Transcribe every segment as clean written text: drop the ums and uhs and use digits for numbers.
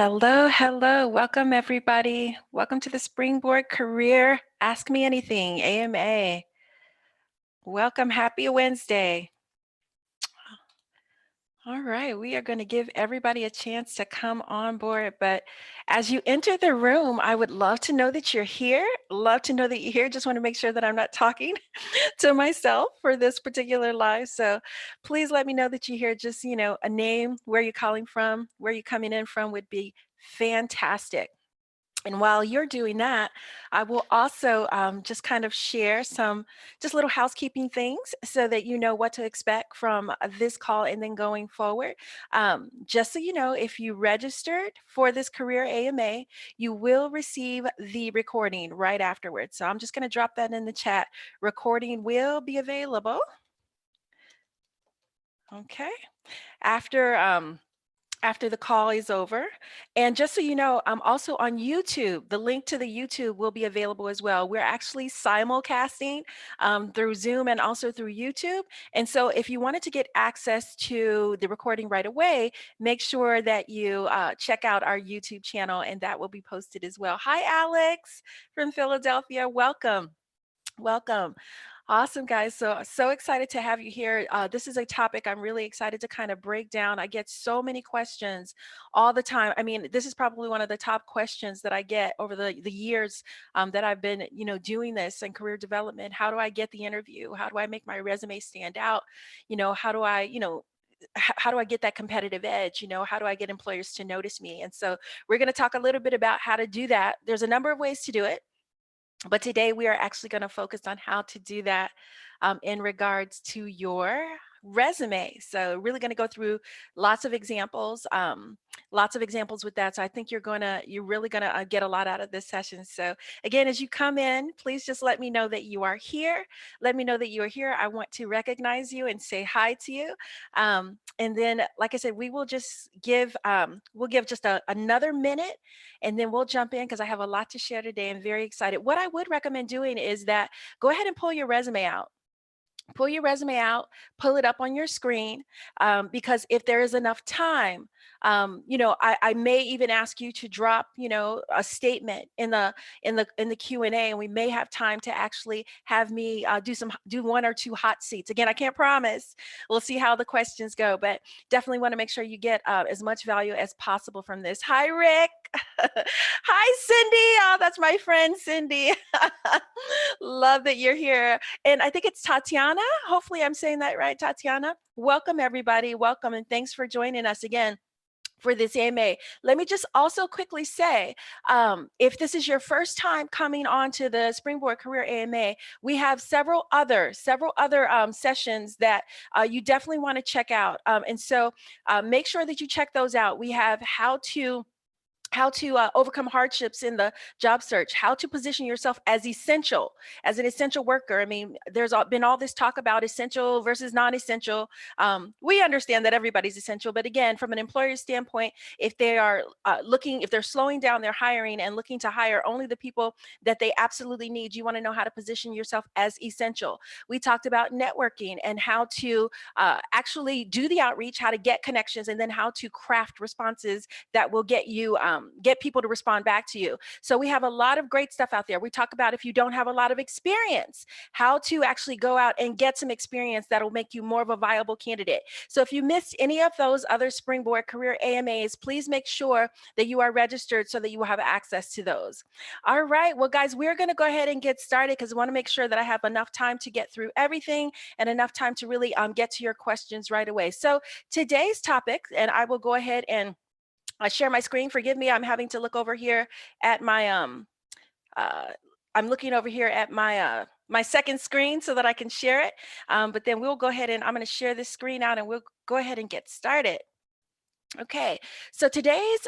Hello, hello. Welcome, everybody. Welcome to the Springboard Career Ask Me Anything, AMA. Welcome. Happy Wednesday. All right, we are going to give everybody a chance to come on board. But as you enter the room, I would love to know that you're here. Love to know that you're here. Just want to make sure that I'm not talking to myself for this particular live. So please let me know that you're here. Just, a name, where you're calling from, where you're coming in from would be fantastic. And while you're doing that, I will also just kind of share some just little housekeeping things so that you know what to expect from this call and then going forward. Just so you know, if you registered for this Career AMA, you will receive the recording right afterwards. So I'm just going to drop that in the chat. Recording will be available. Okay. After the call is over. And just so you know, I'm also on YouTube. The link to the YouTube will be available as well. We're actually simulcasting through Zoom and also through YouTube. And so if you wanted to get access to the recording right away, make sure that you check out our YouTube channel and that will be posted as well. Hi, Alex from Philadelphia. Welcome. Welcome. Awesome, guys. So excited to have you here. This is a topic I'm really excited to kind of break down. I get so many questions all the time. I mean, this is probably one of the top questions that I get over the years that I've been, doing this in career development. How do I get the interview? How do I make my resume stand out? How do I, how do I get that competitive edge? How do I get employers to notice me? And so we're going to talk a little bit about how to do that. There's a number of ways to do it. But today we are actually going to focus on how to do that in regards to your resume. So really going to go through lots of examples with that. So I think you're really gonna get a lot out of this session. So again, as you come in, please just let me know that you are here. Let me know that you are here. I want to recognize you and say hi to you. And then, like I said, we will just we'll give just another minute and then we'll jump in because I have a lot to share today. I'm very excited. What I would recommend doing is that go ahead and pull your resume out. Pull your resume out, pull it up on your screen, because if there is enough time, I may even ask you to drop, a statement in the Q&A, and we may have time to actually have me do one or two hot seats. Again, I can't promise. We'll see how the questions go, but definitely want to make sure you get as much value as possible from this. Hi, Rick. Hi, Cindy. Oh, that's my friend, Cindy. Love that you're here. And I think it's Tatiana. Hopefully I'm saying that right, Tatiana. Welcome, everybody. Welcome, and thanks for joining us again for this AMA. Let me just also quickly say, if this is your first time coming on to the Springboard Career AMA, we have several other sessions that you definitely want to check out. And so make sure that you check those out. We have how to overcome hardships in the job search, how to position yourself as essential, as an essential worker. I mean, there's been all this talk about essential versus non-essential. We understand that everybody's essential, but again, from an employer's standpoint, if they are if they're slowing down their hiring and looking to hire only the people that they absolutely need, you want to know how to position yourself as essential. We talked about networking and how to actually do the outreach, how to get connections, and then how to craft responses that will get people to respond back to you. So we have a lot of great stuff out there. We talk about if you don't have a lot of experience, how to actually go out and get some experience that will make you more of a viable candidate. So if you missed any of those other Springboard Career AMAs, please make sure that you are registered so that you will have access to those. All right, well, guys, we're going to go ahead and get started because I want to make sure that I have enough time to get through everything and enough time to really get to your questions right away. So today's topic, and I will go ahead and I share my screen. Forgive me, I'm having to look over here at my I'm looking over here at my my second screen so that I can share it. But then we'll go ahead and I'm going to share this screen out and we'll go ahead and get started. Okay, so today's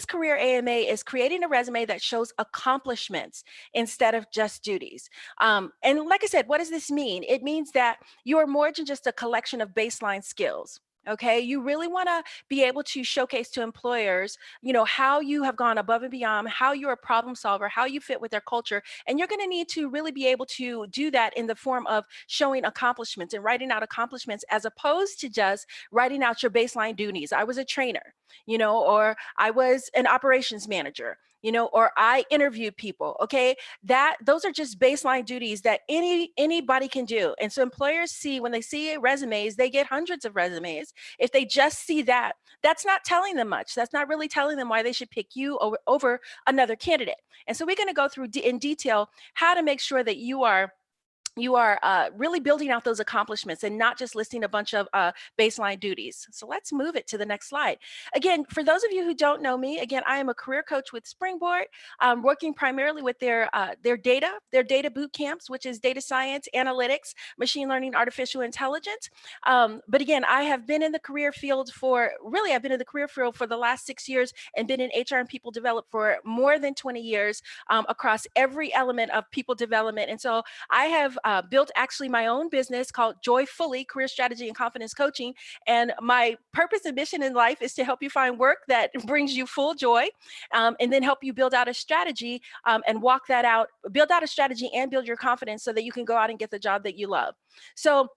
Career AMA is creating a resume that shows accomplishments instead of just duties. And like I said, what does this mean? It means that you are more than just a collection of baseline skills. Okay, you really want to be able to showcase to employers, how you have gone above and beyond, how you're a problem solver, how you fit with their culture. And you're going to need to really be able to do that in the form of showing accomplishments and writing out accomplishments as opposed to just writing out your baseline duties. I was a trainer, or I was an operations manager. Or I interviewed people. Okay, that those are just baseline duties that anybody can do. And so employers see, when they see resumes, they get hundreds of resumes. If they just see that, that's not telling them much. That's not really telling them why they should pick you over another candidate. And so we're going to go through in detail how to make sure that you are really building out those accomplishments and not just listing a bunch of baseline duties. So let's move it to the next slide. Again, for those of you who don't know me, again, I am a career coach with Springboard, working primarily with their data boot camps, which is data science, analytics, machine learning, artificial intelligence. But again, I've been in the career field for the last 6 years and been in HR and people development for more than 20 years, across every element of people development. And so I have built actually my own business called Joyfully Career Strategy and Confidence Coaching. And my purpose and mission in life is to help you find work that brings you full joy, and then help you build out a strategy, and walk that out, build out a strategy and build your confidence so that you can go out and get the job that you love. So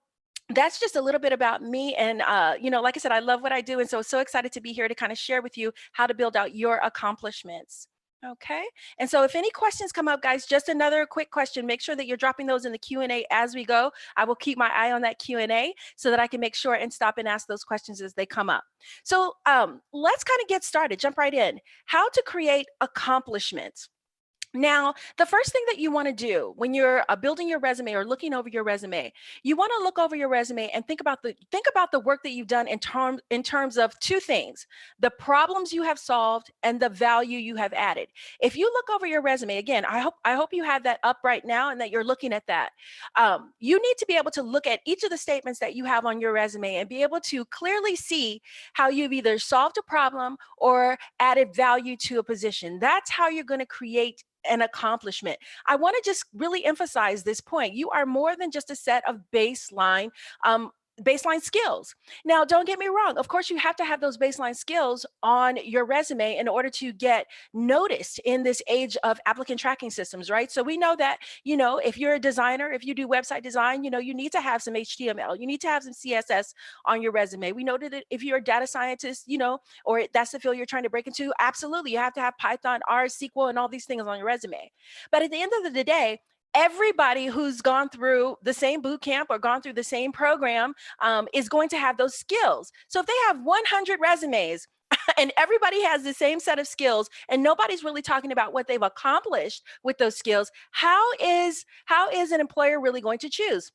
that's just a little bit about me. And, like I said, I love what I do. And so excited to be here to kind of share with you how to build out your accomplishments. Okay. And so if any questions come up, guys, just another quick question, make sure that you're dropping those in the Q&A as we go. I will keep my eye on that Q&A so that I can make sure and stop and ask those questions as they come up. So let's kind of get started, jump right in. How to create accomplishments. Now, the first thing that you want to do when you're building your resume or looking over your resume, you want to look over your resume and think about the work that you've done in terms of two things: the problems you have solved and the value you have added. If you look over your resume, again, I hope you have that up right now and that you're looking at that. You need to be able to look at each of the statements that you have on your resume and be able to clearly see how you've either solved a problem or added value to a position. That's how you're going to create an accomplishment. I want to just really emphasize this point. You are more than just a set of baseline skills. Now, don't get me wrong. Of course, you have to have those baseline skills on your resume in order to get noticed in this age of applicant tracking systems, right? So we know that, if you're a designer, if you do website design, you need to have some HTML, you need to have some CSS on your resume. We know that if you're a data scientist, or that's the field you're trying to break into, absolutely, you have to have Python, R, SQL, and all these things on your resume. But at the end of the day, everybody who's gone through the same boot camp or gone through the same program, is going to have those skills. So if they have 100 resumes and everybody has the same set of skills and nobody's really talking about what they've accomplished with those skills, how is an employer really going to choose?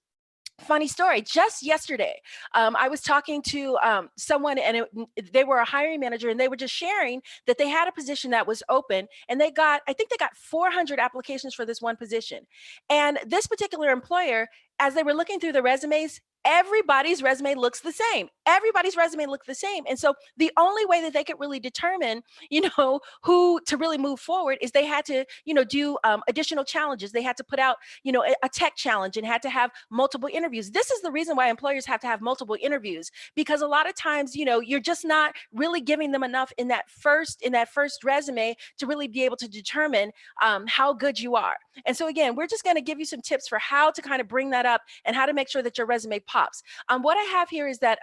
Funny story. Just yesterday, I was talking to someone, and they were a hiring manager, and they were just sharing that they had a position that was open, and I think they got 400 applications for this one position. And this particular employer, as they were looking through the resumes, everybody's resume looks the same. Everybody's resume looked the same. And so the only way that they could really determine, who to really move forward is they had to, do additional challenges. They had to put out, a tech challenge and had to have multiple interviews. This is the reason why employers have to have multiple interviews, because a lot of times, you're just not really giving them enough in that first resume to really be able to determine how good you are. And so again, we're just going to give you some tips for how to kind of bring that up and how to make sure that your resume pops. What I have here is that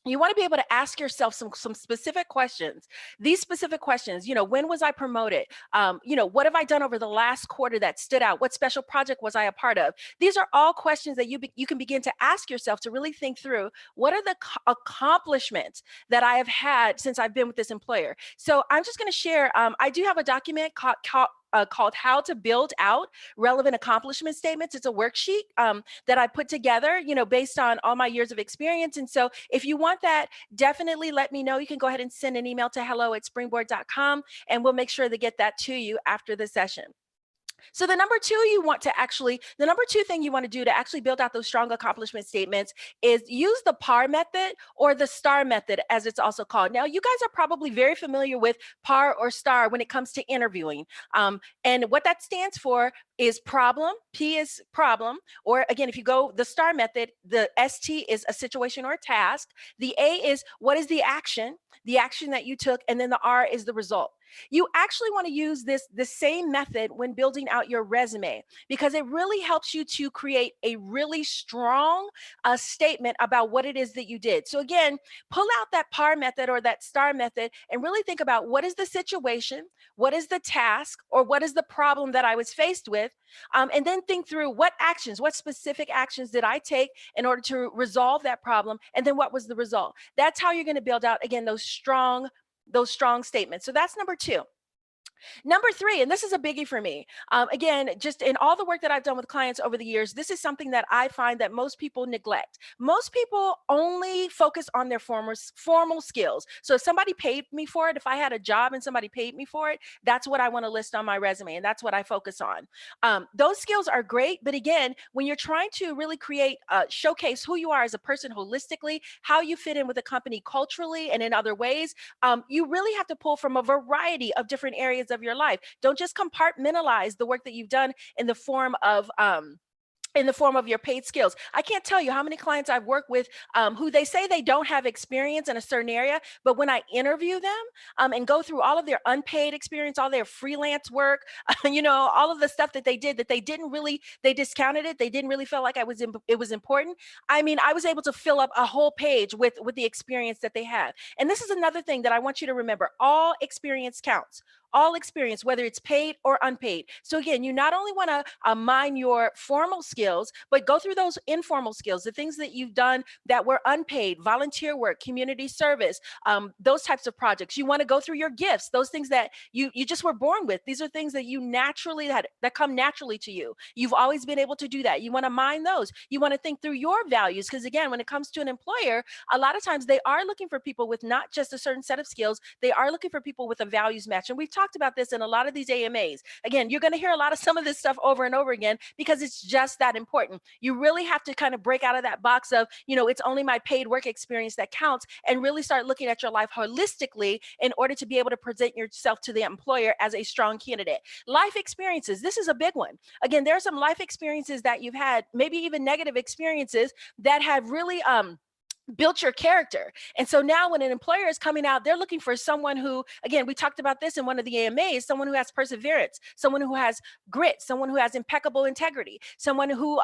you want to be able to ask yourself some specific questions. These specific questions, when was I promoted? What have I done over the last quarter that stood out? What special project was I a part of? These are all questions that you can begin to ask yourself to really think through, what are the accomplishments that I have had since I've been with this employer? So I'm just going to share, I do have a document called How to Build Out Relevant Accomplishment Statements. It's a worksheet that I put together, based on all my years of experience. And so if you want that, definitely let me know. You can go ahead and send an email to hello@springboard.com, and we'll make sure to get that to you after the session. So the number two thing you want to do to actually build out those strong accomplishment statements is use the PAR method or the STAR method, as it's also called. Now, you guys are probably very familiar with PAR or STAR when it comes to interviewing. And what that stands for is problem. P is problem. Or again, if you go the STAR method, the ST is a situation or a task. The A is what is the action that you took, and then the R is the result. You actually want to use the same method when building out your resume, because it really helps you to create a really strong statement about what it is that you did. So again, pull out that PAR method or that STAR method and really think about what is the situation, what is the task, or what is the problem that I was faced with, and then think through what specific actions did I take in order to resolve that problem, and then what was the result. That's how you're going to build out, again, those strong statements. So that's number two. Number three, and this is a biggie for me. Again, just in all the work that I've done with clients over the years, this is something that I find that most people neglect. Most people only focus on their formal skills. So if somebody paid me for it, if I had a job and somebody paid me for it, that's what I want to list on my resume, and that's what I focus on. Those skills are great, but again, when you're trying to really showcase who you are as a person holistically, how you fit in with a company culturally and in other ways, you really have to pull from a variety of different areas of your life. Don't just compartmentalize the work that you've done in the form of your paid skills. I can't tell you how many clients I've worked with who they say they don't have experience in a certain area, but when I interview them and go through all of their unpaid experience, all their freelance work, all of the stuff that they did that they discounted it, they didn't really feel like it was important. I mean, I was able to fill up a whole page with the experience that they have. And this is another thing that I want you to remember: all experience counts. All experience, whether it's paid or unpaid. So again, you not only want to mine your formal skills, but go through those informal skills, the things that you've done that were unpaid, volunteer work, community service, those types of projects. You want to go through your gifts, those things that you just were born with. These are things that you naturally that come naturally to you. You've always been able to do that. You want to mine those. You want to think through your values, because again, when it comes to an employer, a lot of times they are looking for people with not just a certain set of skills. They are looking for people with a values match, and we've talked about this in a lot of these AMAs. Again, you're going to hear a lot of some of this stuff over and over again because it's just that important. You really have to kind of break out of that box of, it's only my paid work experience that counts, and really start looking at your life holistically in order to be able to present yourself to the employer as a strong candidate. Life experiences, this is a big one. Again, there are some life experiences that you've had, maybe even negative experiences that have really built your character. And so now when an employer is coming out, they're looking for someone who, again, we talked about this in one of the AMAs, someone who has perseverance, someone who has grit, someone who has impeccable integrity, someone who,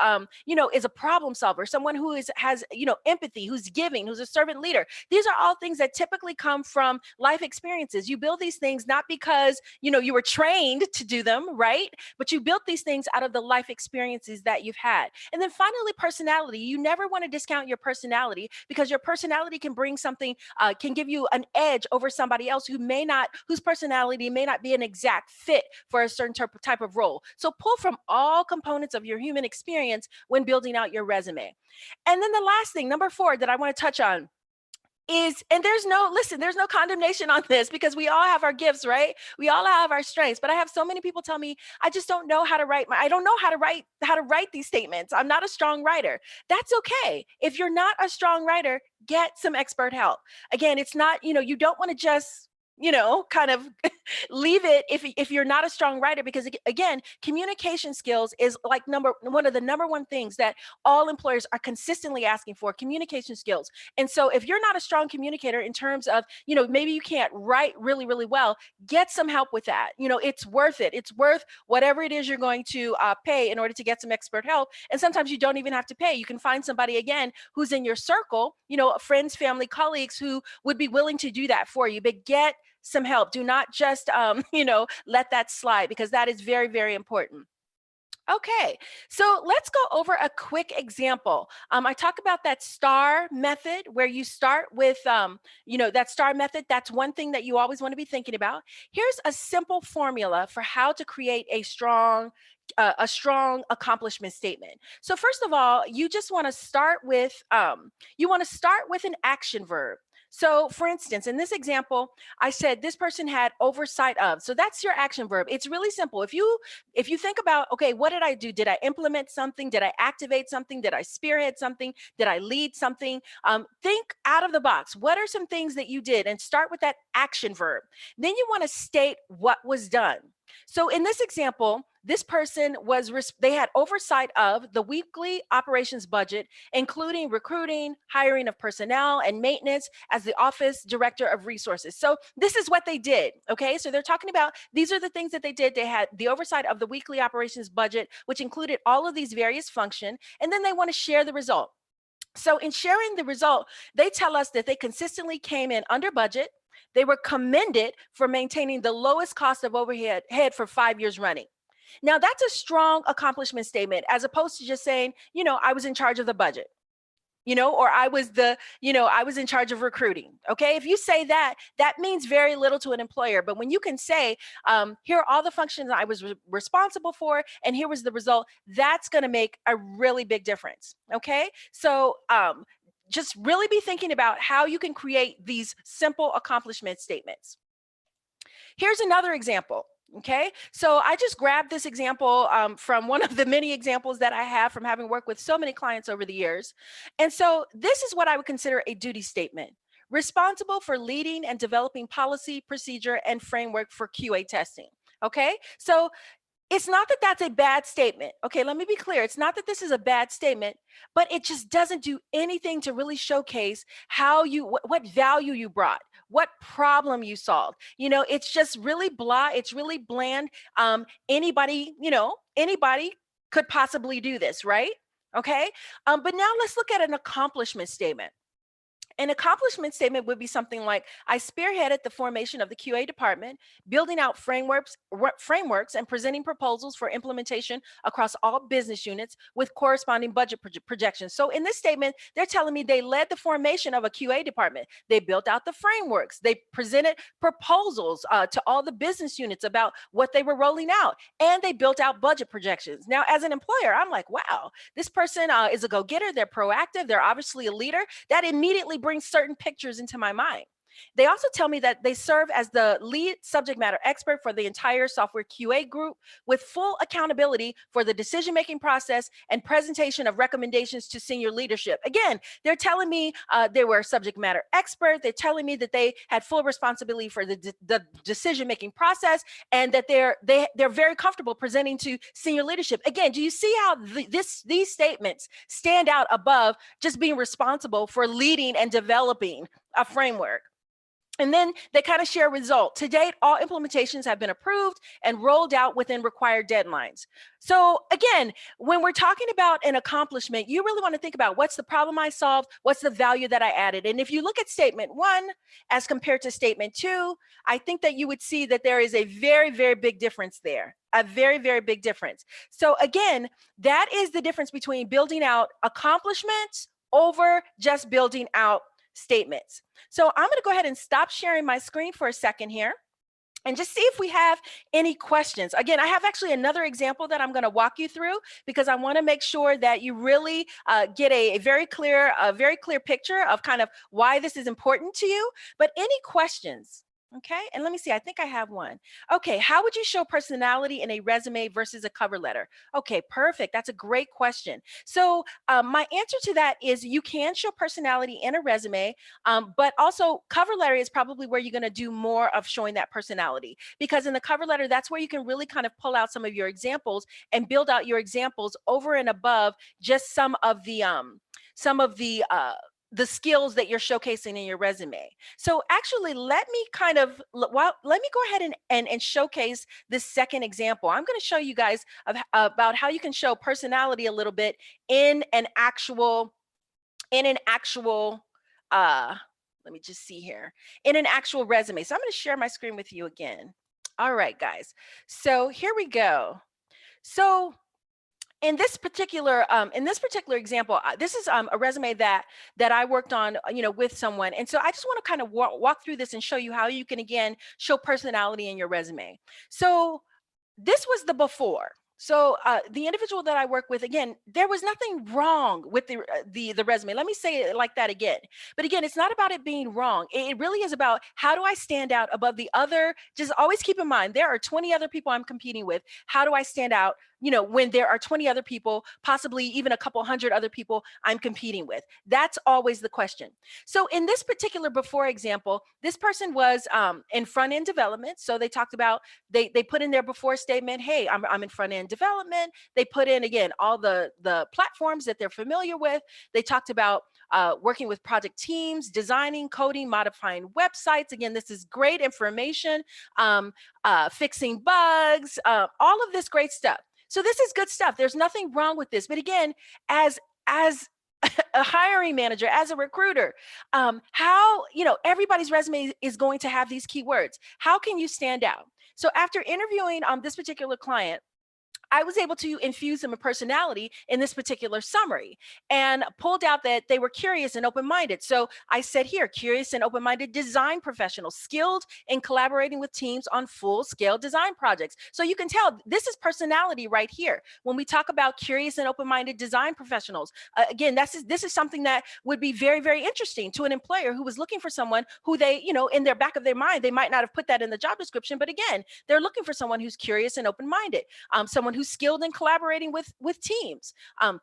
is a problem solver, someone who has empathy, who's giving, who's a servant leader. These are all things that typically come from life experiences. You build these things not because, you were trained to do them, right? But you built these things out of the life experiences that you've had. And then finally, personality. You never want to discount your personality, because your personality can bring something, can give you an edge over somebody else whose personality may not be an exact fit for a certain type of role. So pull from all components of your human experience when building out your resume. And then the last thing, number 4, that I want to touch on and there's no condemnation on this, because we all have our gifts, right? We all have our strengths. But I have so many people tell me, I just don't know how to write I don't know how to write these statements. I'm not a strong writer. That's okay. If you're not a strong writer, get some expert help. Again, it's not, you don't want to just kind of leave it if you're not a strong writer, because again, communication skills is like one of the number one things that all employers are consistently asking for: communication skills. And so if you're not a strong communicator in terms of, maybe you can't write really, really well, get some help with that. It's worth it. It's worth whatever it is you're going to pay in order to get some expert help. And sometimes you don't even have to pay. You can find somebody, again, who's in your circle, friends, family, colleagues, who would be willing to do that for you. But get some help. Do not just, let that slide, because that is very, very important. Okay, so let's go over a quick example. I talk about that STAR method, where you start with, that STAR method. That's one thing that you always want to be thinking about. Here's a simple formula for how to create a strong accomplishment statement. So first of all, you just want to start with an action verb. So for instance, in this example, I said this person had oversight of. So that's your action verb. It's really simple. If you think about, okay, what did I do? Did I implement something? Did I activate something? Did I spearhead something? Did I lead something? Think out of the box. What are some things that you did? And start with that action verb. Then you want to state what was done. So in this example, this person they had oversight of the weekly operations budget, including recruiting, hiring of personnel, and maintenance as the office director of resources. So this is what they did. Okay, so they're talking about these are the things that they did. They had the oversight of the weekly operations budget, which included all of these various functions, and then they want to share the result. So in sharing the result, they tell us that they consistently came in under budget. They were commended for maintaining the lowest cost of overhead for 5 years running. Now, that's a strong accomplishment statement as opposed to just saying, I was in charge of the budget, or I was in charge of recruiting. Okay. If you say that, that means very little to an employer. But when you can say, here are all the functions I was responsible for, and here was the result, that's going to make a really big difference. Okay. So, just really be thinking about how you can create these simple accomplishment statements. Here's another example. Okay, so I just grabbed this example from one of the many examples that I have from having worked with so many clients over the years. And so this is what I would consider a duty statement. Responsible for leading and developing policy, procedure, and framework for QA testing. Okay, so it's not that that's a bad statement. Okay, let me be clear. It's not that this is a bad statement, but it just doesn't do anything to really showcase how what value you brought, what problem you solved. It's just really blah. It's really bland. Anybody could possibly do this, right? Okay. But now let's look at an accomplishment statement. An accomplishment statement would be something like, I spearheaded the formation of the QA department, building out frameworks and presenting proposals for implementation across all business units with corresponding budget projections. So in this statement, they're telling me they led the formation of a QA department. They built out the frameworks. They presented proposals to all the business units about what they were rolling out, and they built out budget projections. Now, as an employer, I'm like, wow, this person is a go-getter. They're proactive. They're obviously a leader. That immediately brings certain pictures into my mind. They also tell me that they serve as the lead subject matter expert for the entire software QA group with full accountability for the decision-making process and presentation of recommendations to senior leadership. Again, they're telling me they were a subject matter expert. They're telling me that they had full responsibility for the decision-making process, and that they're very comfortable presenting to senior leadership. Again, do you see how these statements stand out above just being responsible for leading and developing a framework? And then they kind of share a result. To date, all implementations have been approved and rolled out within required deadlines. So again, when we're talking about an accomplishment, you really want to think about what's the problem I solved, what's the value that I added. And if you look at statement 1 as compared to statement 2, I think that you would see that there is a very, very big difference there. A very, very big difference. So again, that is the difference between building out accomplishments over just building out statements. So I'm going to go ahead and stop sharing my screen for a second here and just see if we have any questions. Again, I have actually another example that I'm going to walk you through because I want to make sure that you really get a very clear picture of kind of why this is important to you. But any questions? Okay, and let me see, I think I have one. Okay, how would you show personality in a resume versus a cover letter? Okay, perfect. That's a great question. So my answer to that is you can show personality in a resume, but also cover letter is probably where you're going to do more of showing that personality, because in the cover letter, that's where you can really kind of pull out some of your examples and build out your examples over and above just some of the skills that you're showcasing in your resume. So actually, let me go ahead and showcase this second example. I'm going to show you guys about how you can show personality a little bit in an actual, let me just see here, in an actual resume. So I'm going to share my screen with you again. All right, guys. So here we go. So in this particular example, this is a resume that I worked on, with someone. And so I just want to kind of walk through this and show you how you can, again, show personality in your resume. So this was the before. So the individual that I work with, again, there was nothing wrong with the resume. Let me say it like that again. But again, it's not about it being wrong. It really is about how do I stand out above the other. Just always keep in mind there are 20 other people I'm competing with. How do I stand out? You know, when there are 20 other people, possibly even a couple hundred other people I'm competing with. That's always the question. So in this particular before example, this person was in front end development. So they talked about they put in their before statement, hey, I'm in front end development. They put in again all the platforms that they're familiar with. They talked about working with project teams, designing, coding, modifying websites. Again, this is great information. Fixing bugs, all of this great stuff. So this is good stuff. There's nothing wrong with this. But again, as a hiring manager, as a recruiter, how, you know, everybody's resume is going to have these keywords. How can you stand out? So after interviewing this particular client, I was able to infuse them a personality in this particular summary and pulled out that they were curious and open-minded. So I said here, curious and open-minded design professionals, skilled in collaborating with teams on full-scale design projects. So you can tell this is personality right here. When we talk about curious and open-minded design professionals, again, this is something that would be very, very interesting to an employer who was looking for someone who they, you know, in their back of their mind, they might not have put that in the job description, but again, they're looking for someone who's curious and open-minded, someone who's skilled in collaborating with teams, out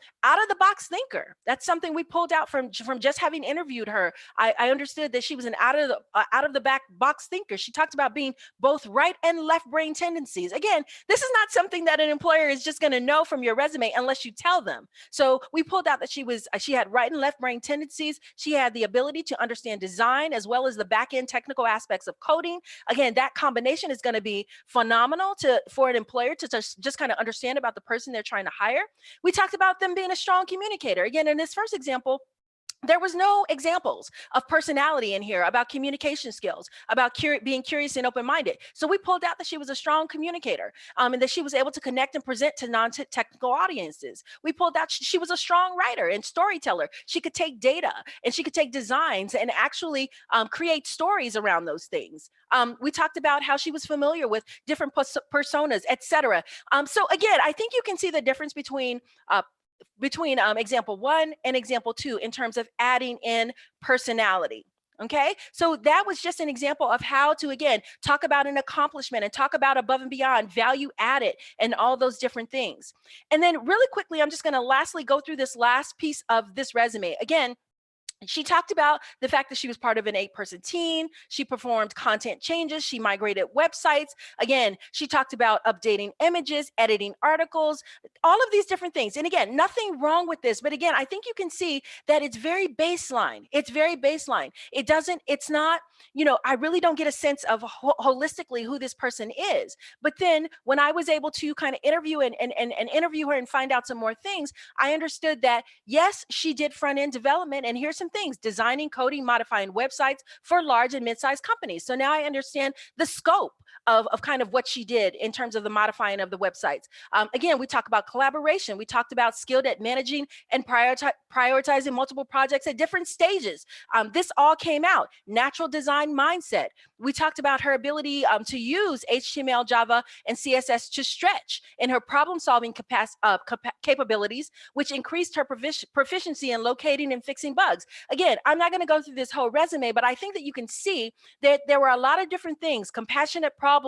of the box thinker. That's something we pulled out from just having interviewed her. I understood that she was an out of the back box thinker. She talked about being both right and left brain tendencies. Again, this is not something that an employer is just going to know from your resume unless you tell them. So we pulled out that she had right and left brain tendencies. She had the ability to understand design as well as the back end technical aspects of coding. Again, that combination is going to be phenomenal for an employer to just kind of understand about the person they're trying to hire. We talked about them being a strong communicator. Again, in this first example, there was no examples of personality in here about communication skills, about being curious and open-minded. So we pulled out that she was a strong communicator, and that she was able to connect and present to non-technical audiences. We pulled out she was a strong writer and storyteller. She could take data and she could take designs and actually create stories around those things. We talked about how she was familiar with different personas, etc. So again, I think you can see the difference between example one and example two in terms of adding in personality. Okay, so that was just an example of how to, again, talk about an accomplishment and talk about above and beyond, value added, and all those different things. And then really quickly, I'm just going to lastly go through this last piece of this resume. Again, she talked about the fact that she was part of an 8-person team. She performed content changes. She migrated websites. Again, she talked about updating images, editing articles, all of these different things. And again, nothing wrong with this. But again, I think you can see that it's very baseline. It's very baseline. It's not, you know, I really don't get a sense of holistically who this person is. But then when I was able to kind of interview and interview her and find out some more things, I understood that, yes, she did front end development. And here's some things: designing, coding, modifying websites for large and mid-sized companies. So now I understand the scope of kind of what she did in terms of the modifying of the websites. Again, we talk about collaboration. We talked about skilled at managing and prioritizing multiple projects at different stages. This all came out. Natural design mindset. We talked about her ability to use HTML, Java, and CSS to stretch in her problem-solving capabilities, which increased her proficiency in locating and fixing bugs. Again, I'm not going to go through this whole resume, but I think that you can see that there were a lot of different things: compassionate problem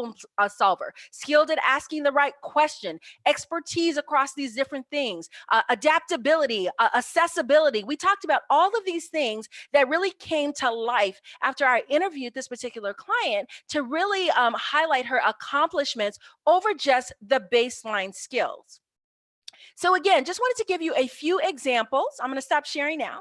solver, skilled at asking the right question, expertise across these different things, adaptability, accessibility. We talked about all of these things that really came to life after I interviewed this particular client to really highlight her accomplishments over just the baseline skills. So again, just wanted to give you a few examples. I'm going to stop sharing now.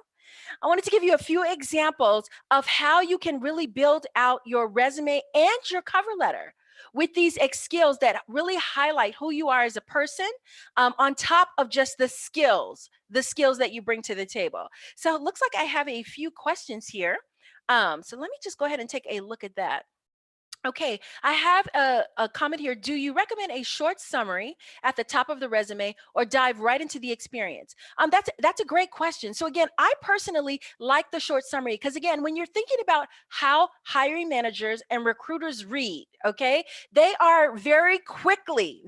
I wanted to give you a few examples of how you can really build out your resume and your cover letter with these skills that really highlight who you are as a person, on top of just the skills that you bring to the table. So it looks like I have a few questions here. So let me just go ahead and take a look at that. Okay, I have a comment here. Do you recommend a short summary at the top of the resume or dive right into the experience? That's a great question. So again, I personally like the short summary because again, when you're thinking about how hiring managers and recruiters read, okay, they are very quickly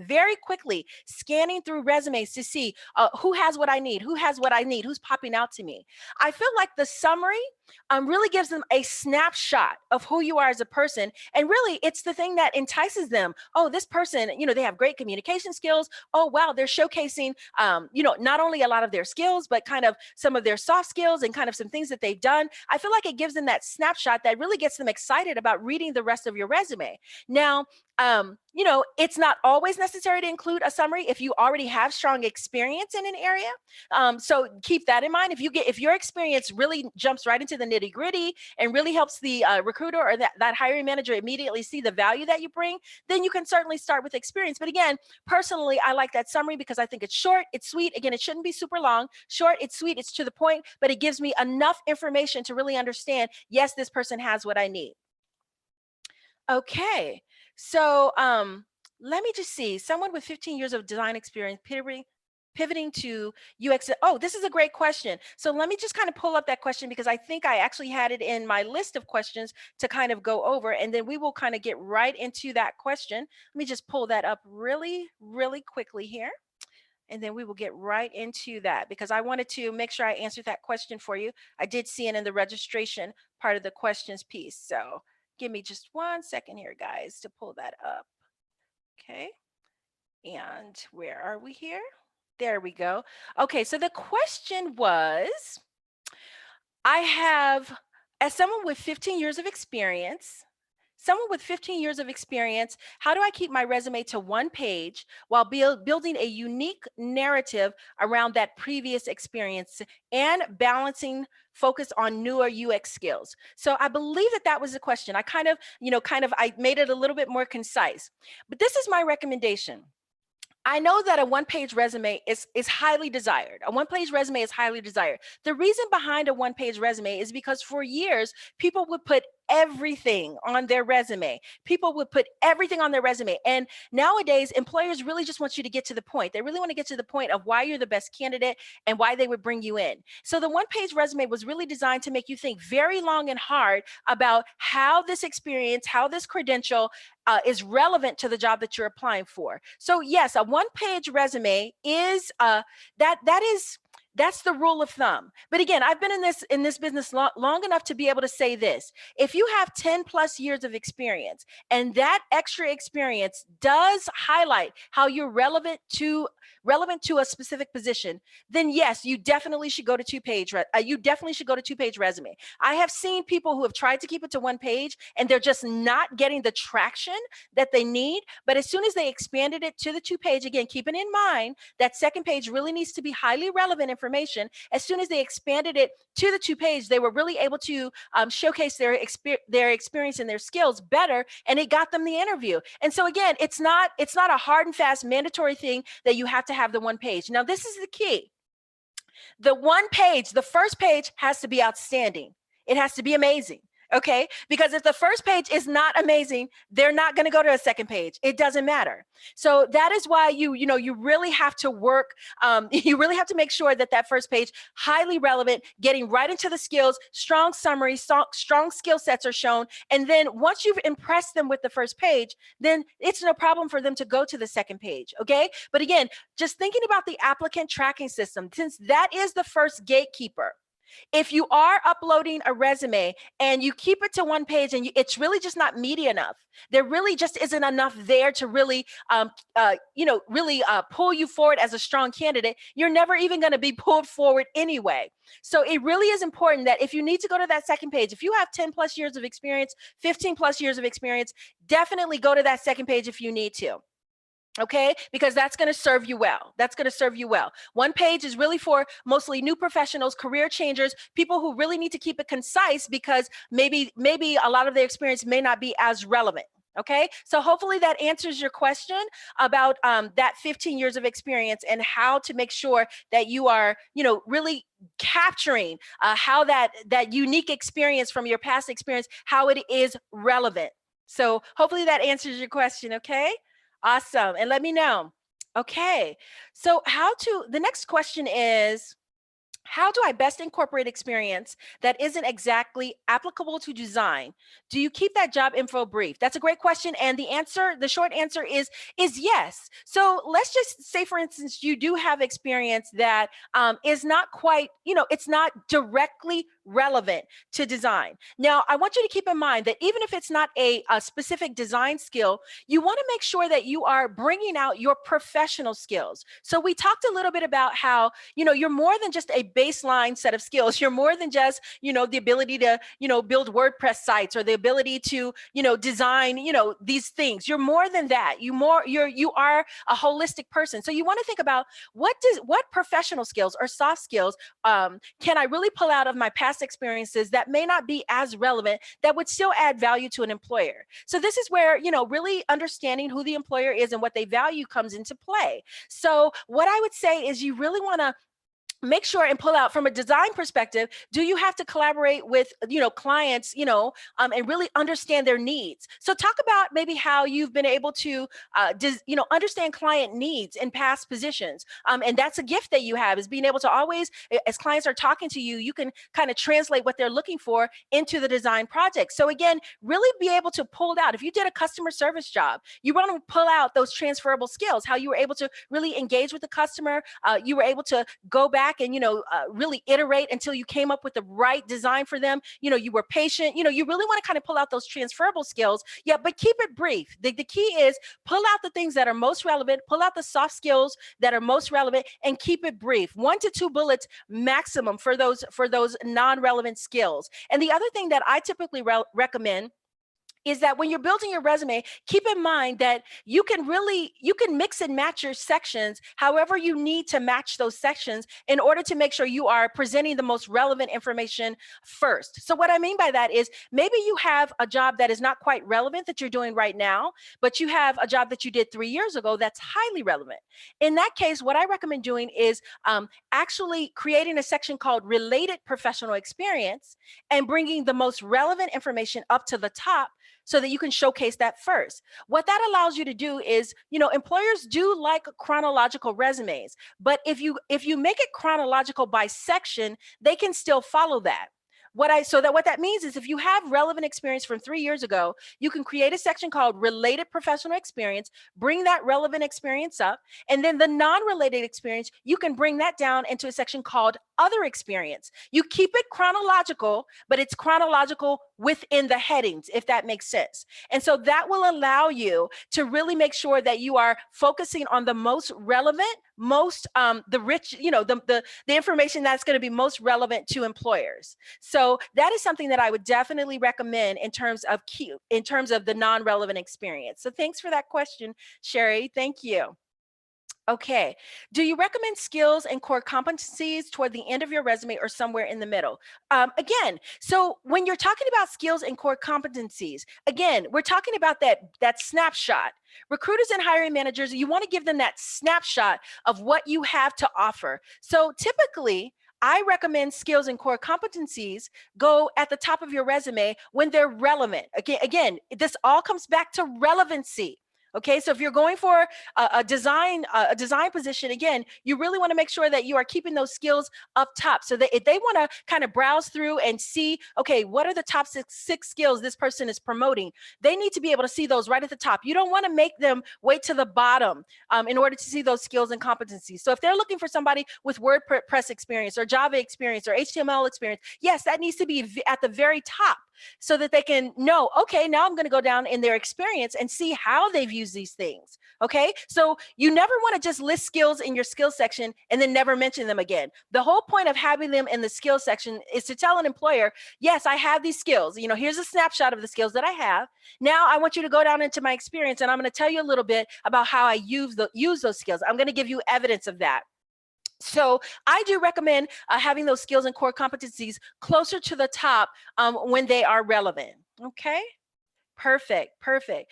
scanning through resumes to see who has what I need, who has what I need, who's popping out to me. I feel like the summary really gives them a snapshot of who you are as a person. And really, it's the thing that entices them. Oh, this person, they have great communication skills. Oh, wow, they're showcasing, not only a lot of their skills, but kind of some of their soft skills and kind of some things that they've done. I feel like it gives them that snapshot that really gets them excited about reading the rest of your resume. Now, it's not always necessary to include a summary if you already have strong experience in an area. So keep that in mind. If your experience really jumps right into the nitty gritty and really helps the recruiter or that hiring manager immediately see the value that you bring, then you can certainly start with experience. But again, personally, I like that summary because I think it's short, it's sweet. Again, it shouldn't be super long. Short, it's sweet, it's to the point, but it gives me enough information to really understand, yes, this person has what I need. Okay, so let me just see. Someone with 15 years of design experience pivoting to UX. Oh, this is a great question. So let me just kind of pull up that question because I think I actually had it in my list of questions to kind of go over, and then we will kind of get right into that question. Let me just pull that up really quickly here. And then we will get right into that because I wanted to make sure I answered that question for you. I did see it in the registration part of the questions piece. So give me just 1 second here, guys, to pull that up. Okay. And where are we here? There we go. Okay. So the question was, I have, as someone with 15 years of experience, how do I keep my resume to one page while building a unique narrative around that previous experience and balancing focus on newer UX skills? So I believe that was the question. I I made it a little bit more concise, but this is my recommendation. I know that a one-page resume is highly desired. A one-page resume is highly desired. The reason behind a one-page resume is because for years, people would put everything on their resume. People would put everything on their resume. And nowadays, employers really just want you to get to the point. They really want to get to the point of why you're the best candidate and why they would bring you in. So the one-page resume was really designed to make you think very long and hard about how this experience, how this credential is relevant to the job that you're applying for. So yes, a one-page resume is that's the rule of thumb. But again, I've been in this business long enough to be able to say this. If you have 10 plus years of experience and that extra experience does highlight how you're relevant to a specific position, then yes, you definitely should go to two-page resume. I have seen people who have tried to keep it to one page and they're just not getting the traction that they need. But as soon as they expanded it to the two-page, again, keeping in mind that second page really needs to be highly relevant information. As soon as they expanded it to the two-page, they were really able to showcase their experience and their skills better, and it got them the interview. And so again, it's not a hard and fast mandatory thing that you have to have the one page. Now, this is the key. The first page has to be outstanding. It has to be amazing. Okay, because if the first page is not amazing, they're not going to go to a second page. It doesn't matter. So that is why you really have to work. You really have to make sure that first page highly relevant, getting right into the skills, strong summary, strong skill sets are shown, and then once you've impressed them with the first page, then it's no problem for them to go to the second page. Okay, but again, just thinking about the applicant tracking system, since that is the first gatekeeper. If you are uploading a resume and you keep it to one page and it's really just not meaty enough, there really just isn't enough there to really, pull you forward as a strong candidate, you're never even going to be pulled forward anyway. So it really is important that if you need to go to that second page, if you have 10 plus years of experience, 15 plus years of experience, definitely go to that second page if you need to. Okay, because that's going to serve you well. One page is really for mostly new professionals, career changers, people who really need to keep it concise because maybe a lot of their experience may not be as relevant. Okay, so hopefully that answers your question about that 15 years of experience and how to make sure that you are, really capturing how that unique experience from your past experience, how it is relevant. So hopefully that answers your question. Okay. Awesome. And let me know. Okay. So the next question is, how do I best incorporate experience that isn't exactly applicable to design? Do you keep that job info brief? That's a great question. And the short answer is yes. So let's just say, for instance, you do have experience that is not quite, it's not directly relevant to design. Now, I want you to keep in mind that even if it's not a specific design skill, you want to make sure that you are bringing out your professional skills. So we talked a little bit about how, you're more than just a baseline set of skills. You're more than just, the ability to, build WordPress sites or the ability to, design, these things. You're more than that. You are a holistic person. So you want to think about what professional skills or soft skills can I really pull out of my past experiences that may not be as relevant, that would still add value to an employer. So this is where, really understanding who the employer is and what they value comes into play. So what I would say is you really want to make sure and pull out from a design perspective, do you have to collaborate with clients, and really understand their needs? So talk about maybe how you've been able to understand client needs in past positions, and that's a gift that you have, is being able to always, as clients are talking to you, you can kind of translate what they're looking for into the design project. So again, really be able to pull out, if you did a customer service job, you want to pull out those transferable skills, how you were able to really engage with the customer, you were able to go back and really iterate until you came up with the right design for them. You were patient. You really want to kind of pull out those transferable skills. Yeah, but keep it brief. The key is pull out the things that are most relevant, pull out the soft skills that are most relevant, and keep it brief. 1 to 2 bullets maximum for those non-relevant skills. And the other thing that I typically recommend is that when you're building your resume, keep in mind that you can mix and match your sections however you need to match those sections in order to make sure you are presenting the most relevant information first. So what I mean by that is, maybe you have a job that is not quite relevant that you're doing right now, but you have a job that you did 3 years ago that's highly relevant. In that case, what I recommend doing is actually creating a section called related professional experience and bringing the most relevant information up to the top, so that you can showcase that first. What that allows you to do is, employers do like chronological resumes, but if you make it chronological by section, they can still follow that. What that means is, if you have relevant experience from 3 years ago, you can create a section called related professional experience, bring that relevant experience up, and then the non-related experience, you can bring that down into a section called other experience. You keep it chronological, but it's chronological within the headings, if that makes sense. And so that will allow you to really make sure that you are focusing on the most relevant, most the rich, the information that's going to be most relevant to employers. So that is something that I would definitely recommend in terms of the non-relevant experience. So thanks for that question, Sherry. Thank you. Okay. Do you recommend skills and core competencies toward the end of your resume or somewhere in the middle? Again, so when you're talking about skills and core competencies, again, we're talking about that snapshot. Recruiters and hiring managers, you want to give them that snapshot of what you have to offer. So typically, I recommend skills and core competencies go at the top of your resume when they're relevant. Again, this all comes back to relevancy. Okay, so if you're going for a design position, again, you really want to make sure that you are keeping those skills up top, so that if they want to kind of browse through and see, okay, what are the top six skills this person is promoting, they need to be able to see those right at the top. You don't want to make them wait to the bottom in order to see those skills and competencies. So if they're looking for somebody with WordPress experience or Java experience or HTML experience, yes, that needs to be at the very top, so that they can know, okay, now I'm going to go down in their experience and see how they've used these things. Okay, so you never want to just list skills in your skills section and then never mention them again. The whole point of having them in the skills section is to tell an employer, yes, I have these skills. Here's a snapshot of the skills that I have. Now I want you to go down into my experience, and I'm going to tell you a little bit about how I use those skills. I'm going to give you evidence of that. So I do recommend having those skills and core competencies closer to the top when they are relevant. Okay, Perfect, perfect.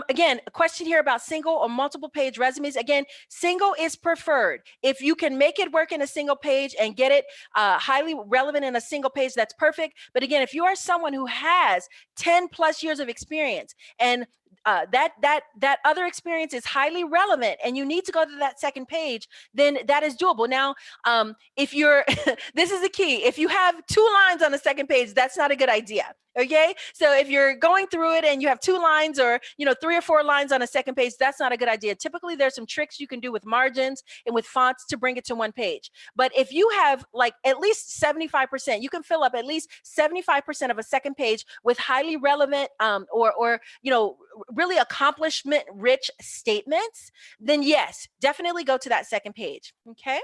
Again, a question here about single or multiple page resumes. Again, single is preferred. If you can make it work in a single page and get it highly relevant in a single page, that's perfect. But again, if you are someone who has 10 plus years of experience and that other experience is highly relevant and you need to go to that second page, then that is doable. Now, if you're, this is the key. If you have 2 lines on the second page, that's not a good idea. Okay. So if you're going through it and you have 2 lines or, 3 or 4 lines on a second page, that's not a good idea. Typically there's some tricks you can do with margins and with fonts to bring it to 1 page. But if you have like at least 75%, you can fill up at least 75% of a second page with highly relevant or really accomplishment rich statements, then yes, definitely go to that second page. Okay.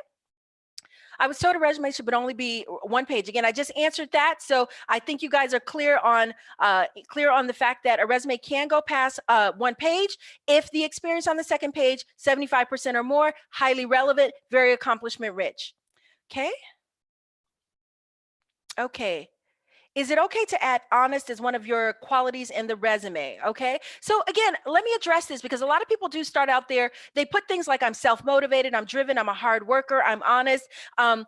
I was told a resume should only be 1 page. Again, I just answered that. So I think you guys are clear on the fact that a resume can go past 1 page if the experience on the second page, 75% or more, highly relevant, very accomplishment rich. Okay. Okay. Is it okay to add honest as one of your qualities in the resume? Okay. So again, let me address this because a lot of people do start out there. They put things like I'm self-motivated, I'm driven, I'm a hard worker, I'm honest. I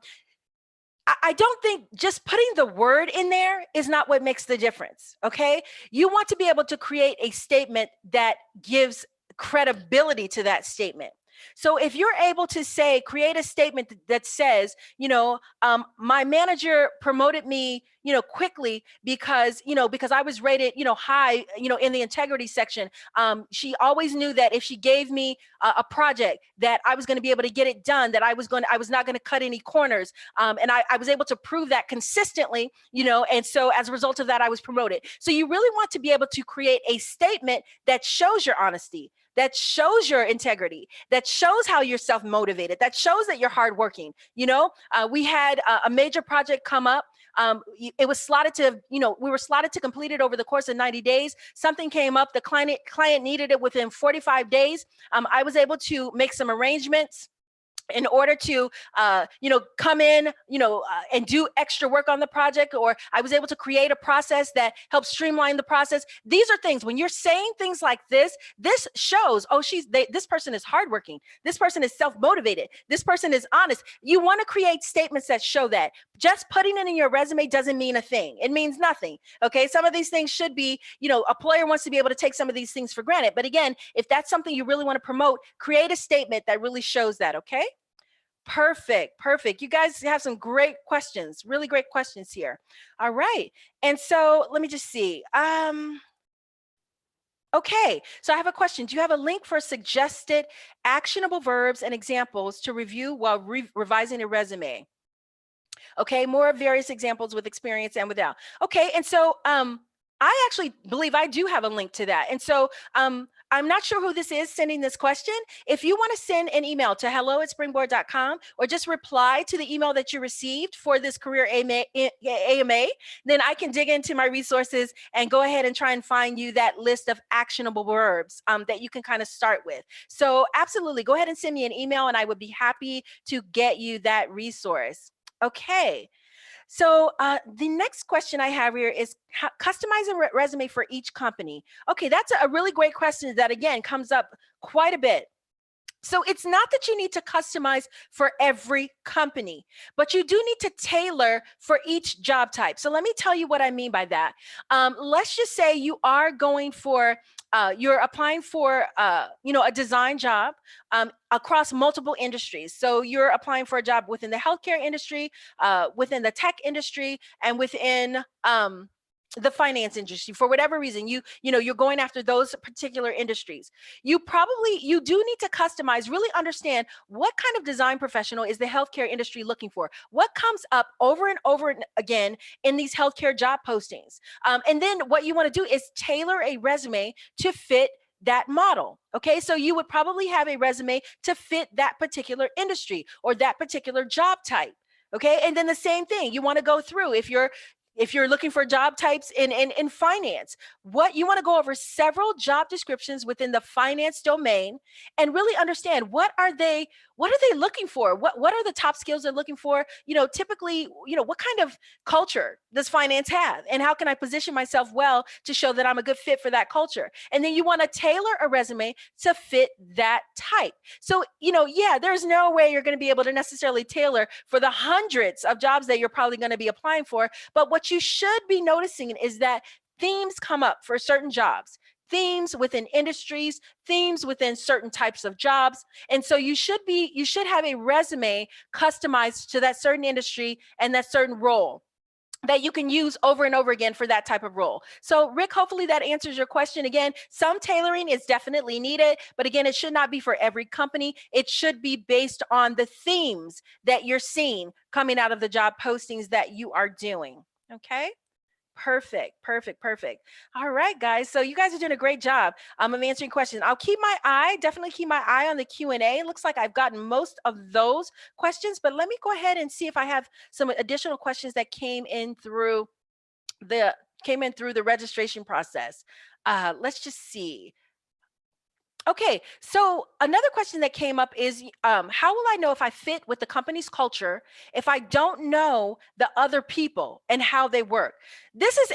don't think just putting the word in there is not what makes the difference. Okay. You want to be able to create a statement that gives credibility to that statement. So if you're able to say, create a statement that says, my manager promoted me, quickly because I was rated, high, in the integrity section. She always knew that if she gave me a project that I was going to be able to get it done, that I was not going to cut any corners. And I was able to prove that consistently, and so as a result of that, I was promoted. So you really want to be able to create a statement that shows your honesty, that shows your integrity, that shows how you're self-motivated, that shows that you're hardworking. We had a major project come up. It was slotted to, we were slotted to complete it over the course of 90 days. Something came up. The client needed it within 45 days. I was able to make some arrangements in order to, come in, and do extra work on the project, or I was able to create a process that helps streamline the process. These are things, when you're saying things like this shows, oh, this person is hardworking. This person is self-motivated. This person is honest. You want to create statements that show that. Just putting it in your resume doesn't mean a thing. It means nothing. Okay. Some of these things should be, a employer wants to be able to take some of these things for granted. But again, if that's something you really want to promote, create a statement that really shows that. Okay. Perfect. Perfect. You guys have some great questions, really great questions here. All right. And so let me just see. Okay. So I have a question. Do you have a link for suggested actionable verbs and examples to review while revising a resume? Okay. More various examples with experience and without. Okay. And so, I actually believe I do have a link to that. And so, I'm not sure who this is sending this question. If you want to send an email to hello@springboard.com or just reply to the email that you received for this career AMA, then I can dig into my resources and go ahead and try and find you that list of actionable verbs that you can kind of start with. So absolutely, go ahead and send me an email and I would be happy to get you that resource. Okay. So the next question I have here is customize a resume for each company. Okay, that's a really great question that again comes up quite a bit. So it's not that you need to customize for every company, but you do need to tailor for each job type. So let me tell you what I mean by that. Let's just say you are going for, you're applying for, a design job across multiple industries. So you're applying for a job within the healthcare industry, within the tech industry, and within the finance industry. For whatever reason, you're going after those particular industries. You do need to customize, really understand what kind of design professional is the healthcare industry looking for, what comes up over and over again in these healthcare job postings. And then what you want to do is tailor a resume to fit that model. Okay, so you would probably have a resume to fit that particular industry or that particular job type. Okay, and then the same thing, you want to go through if you're looking for job types in finance, what you want to go over several job descriptions within the finance domain and really understand what are they what are they looking for? What are the top skills they're looking for? Typically, what kind of culture does finance have? And how can I position myself well to show that I'm a good fit for that culture? And then you want to tailor a resume to fit that type. So, yeah, there's no way you're going to be able to necessarily tailor for the hundreds of jobs that you're probably going to be applying for. But what you should be noticing is that themes come up for certain jobs, themes within industries, themes within certain types of jobs. And so you should have a resume customized to that certain industry and that certain role that you can use over and over again for that type of role. So Rick, hopefully that answers your question. Again, some tailoring is definitely needed, but again, it should not be for every company. It should be based on the themes that you're seeing coming out of the job postings that you are doing. Okay. Perfect, perfect, perfect. All right, guys. So you guys are doing a great job. I'm answering questions. I'll definitely keep my eye on the Q&A. It looks like I've gotten most of those questions, but let me go ahead and see if I have some additional questions that came in through the registration process. Let's just see. Okay, so another question that came up is, how will I know if I fit with the company's culture if I don't know the other people and how they work? This is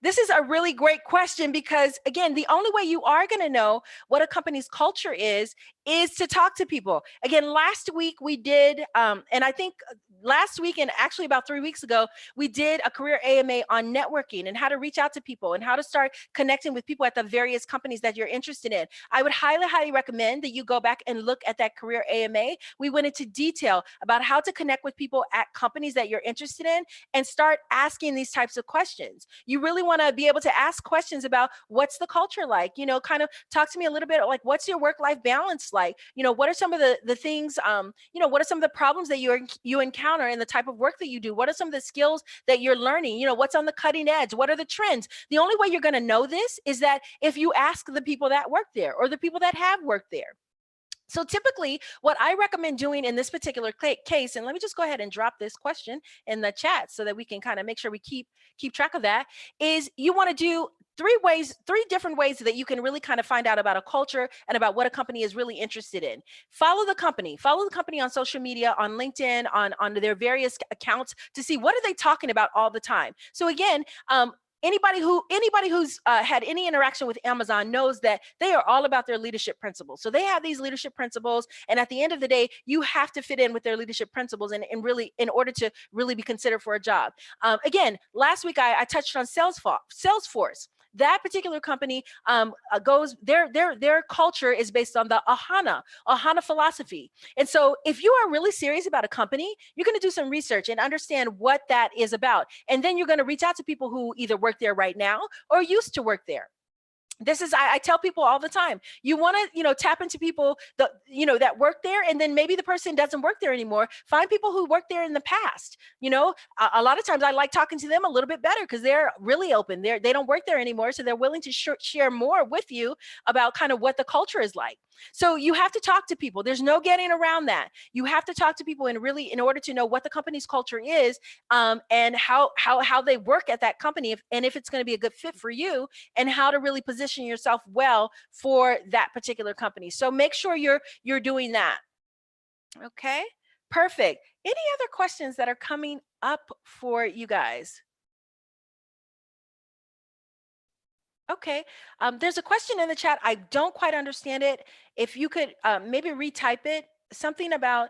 this is a really great question because again, the only way you are going to know what a company's culture is to talk to people. Again, last week we did, and I think last week and actually about 3 weeks ago, we did a career AMA on networking and how to reach out to people and how to start connecting with people at the various companies that you're interested in. I would highly, highly recommend that you go back and look at that career AMA. We went into detail about how to connect with people at companies that you're interested in and start asking these types of questions. You really want to be able to ask questions about what's the culture like, kind of talk to me a little bit like what's your work-life balance like? What are some of the things, what are some of the problems that you encounter in the type of work that you do? What are some of the skills that you're learning? What's on the cutting edge? What are the trends? The only way you're going to know this is that if you ask the people that work there or the people that have worked there. So typically what I recommend doing in this particular case, and let me just go ahead and drop this question in the chat so that we can kind of make sure we keep track of that, is you want to do three different ways that you can really kind of find out about a culture and about what a company is really interested in. Follow the company on social media, on LinkedIn, on their various accounts to see what are they talking about all the time. So again, anybody who's had any interaction with Amazon knows that they are all about their leadership principles. So they have these leadership principles, and at the end of the day, you have to fit in with their leadership principles, and really, in order to really be considered for a job. Again, last week I touched on Salesforce. That particular company goes their culture is based on the Ahana philosophy. And so if you are really serious about a company, you're going to do some research and understand what that is about. And then you're going to reach out to people who either work there right now or used to work there. This is, I tell people all the time, you want to, tap into people that work there, and then maybe the person doesn't work there anymore. Find people who worked there in the past. A lot of times I like talking to them a little bit better because they're really open. They don't work there anymore, so they're willing to share more with you about kind of what the culture is like. So you have to talk to people. There's no getting around that. You have to talk to people and really, in order to know what the company's culture is, and how they work at that company, and if it's going to be a good fit for you, and how to really position yourself well for that particular company. So make sure you're doing that. Okay, perfect. Any other questions that are coming up for you guys? Okay, there's a question in the chat. I don't quite understand it. If you could maybe retype it, something about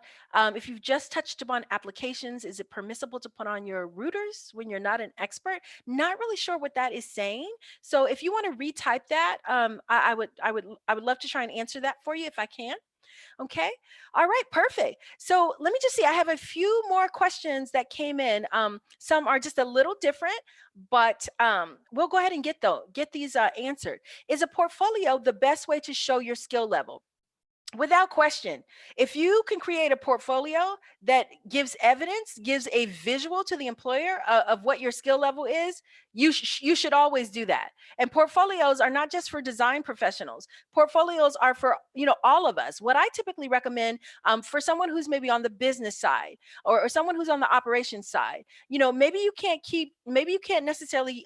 if you've just touched upon applications, is it permissible to put on your routers when you're not an expert? Not really sure what that is saying. So if you want to retype that, I would love to try and answer that for you if I can. Okay. All right. Perfect. So let me just see. I have a few more questions that came in. Some are just a little different, but we'll go ahead and get these answered. Is a portfolio the best way to show your skill level? Without question, if you can create a portfolio that gives evidence, gives a visual to the employer of what your skill level is, You should always do that. And portfolios are not just for design professionals. Portfolios are for, all of us. What I typically recommend, for someone who's maybe on the business side, or someone who's on the operations side, maybe you can't necessarily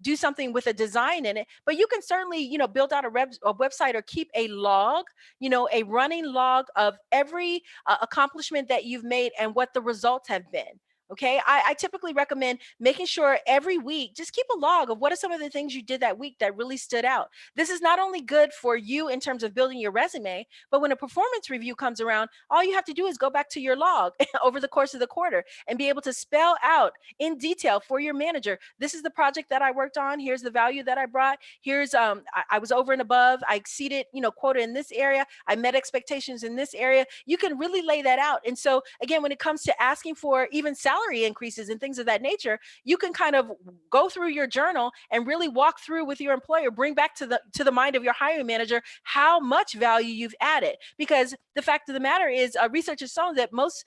do something with a design in it, but you can certainly, build out a website, or keep a log, a running log of every accomplishment that you've made and what the results have been. Okay. I typically recommend making sure every week, just keep a log of what are some of the things you did that week that really stood out. This is not only good for you in terms of building your resume, but when a performance review comes around, all you have to do is go back to your log over the course of the quarter and be able to spell out in detail for your manager, this is the project that I worked on. Here's the value that I brought. Here's, I was over and above. I exceeded, quota in this area. I met expectations in this area. You can really lay that out. And so again, when it comes to asking for even salary increases and things of that nature, you can kind of go through your journal and really walk through with your employer, bring back to the mind of your hiring manager how much value you've added. Because the fact of the matter is, research has shown that most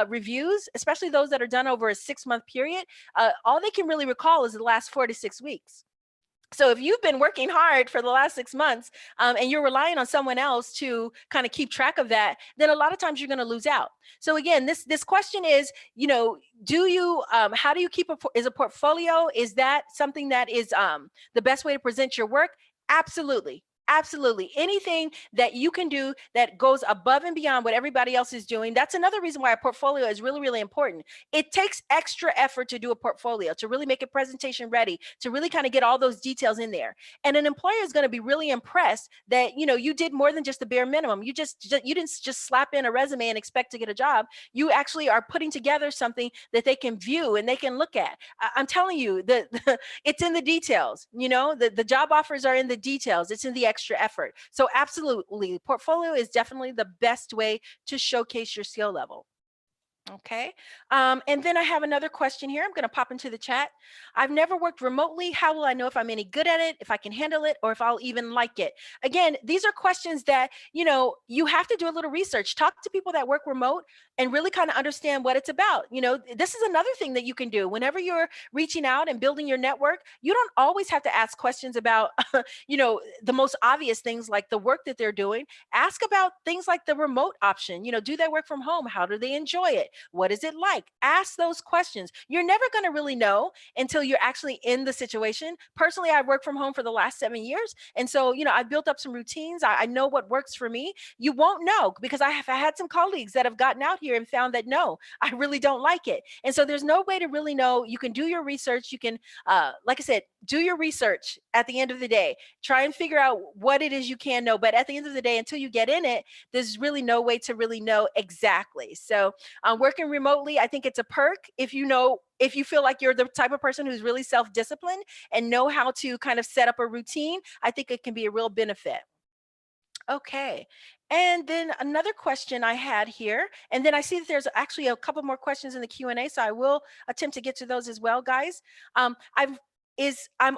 reviews, especially those that are done over a 6-month period, all they can really recall is the last 4 to 6 weeks. So if you've been working hard for the last 6 months, and you're relying on someone else to kind of keep track of that, then a lot of times you're going to lose out. So again, this question is, do you, how do you keep is a portfolio? Is that something that is the best way to present your work? Absolutely. Absolutely. Anything that you can do that goes above and beyond what everybody else is doing. That's another reason why a portfolio is really, really important. It takes extra effort to do a portfolio, to really make a presentation ready, to really kind of get all those details in there. And an employer is going to be really impressed that, you did more than just the bare minimum. You didn't just slap in a resume and expect to get a job. You actually are putting together something that they can view and they can look at. I'm telling you that it's in the details. The job offers are in the details. It's in the extra effort. So absolutely, portfolio is definitely the best way to showcase your skill level. Okay. And then I have another question here. I'm going to pop into the chat. I've never worked remotely. How will I know if I'm any good at it, if I can handle it, or if I'll even like it? Again, these are questions that, you have to do a little research. Talk to people that work remote and really kind of understand what it's about. This is another thing that you can do whenever you're reaching out and building your network. You don't always have to ask questions about, the most obvious things like the work that they're doing. Ask about things like the remote option. Do they work from home? How do they enjoy it? What is it like? Ask those questions. You're never going to really know until you're actually in the situation. Personally, I've worked from home for the last 7 years. And so, I've built up some routines. I know what works for me. You won't know because I had some colleagues that have gotten out here and found that, no, I really don't like it. And so there's no way to really know. You can do your research. You can, like I said, do your research at the end of the day. Try and figure out what it is you can know. But at the end of the day, until you get in it, there's really no way to really know exactly. So working remotely, I think it's a perk if you feel like you're the type of person who's really self-disciplined and know how to kind of set up a routine. I think it can be a real benefit. Okay. And then another question I had here, and then I see that there's actually a couple more questions in the Q&A, so I will attempt to get to those as well, guys. I'm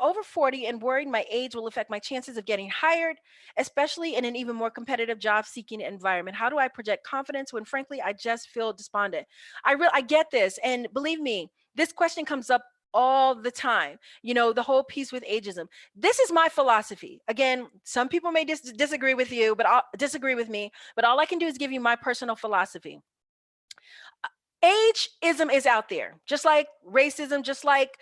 over 40 and worried my age will affect my chances of getting hired, especially in an even more competitive job seeking environment. How do I project confidence when frankly I just feel despondent? I get this, and believe me, this question comes up all the time. The whole piece with ageism. This is my philosophy. Again, some people may disagree with you, but I'll disagree with me, but all I can do is give you my personal philosophy. Ageism is out there, just like racism, just like,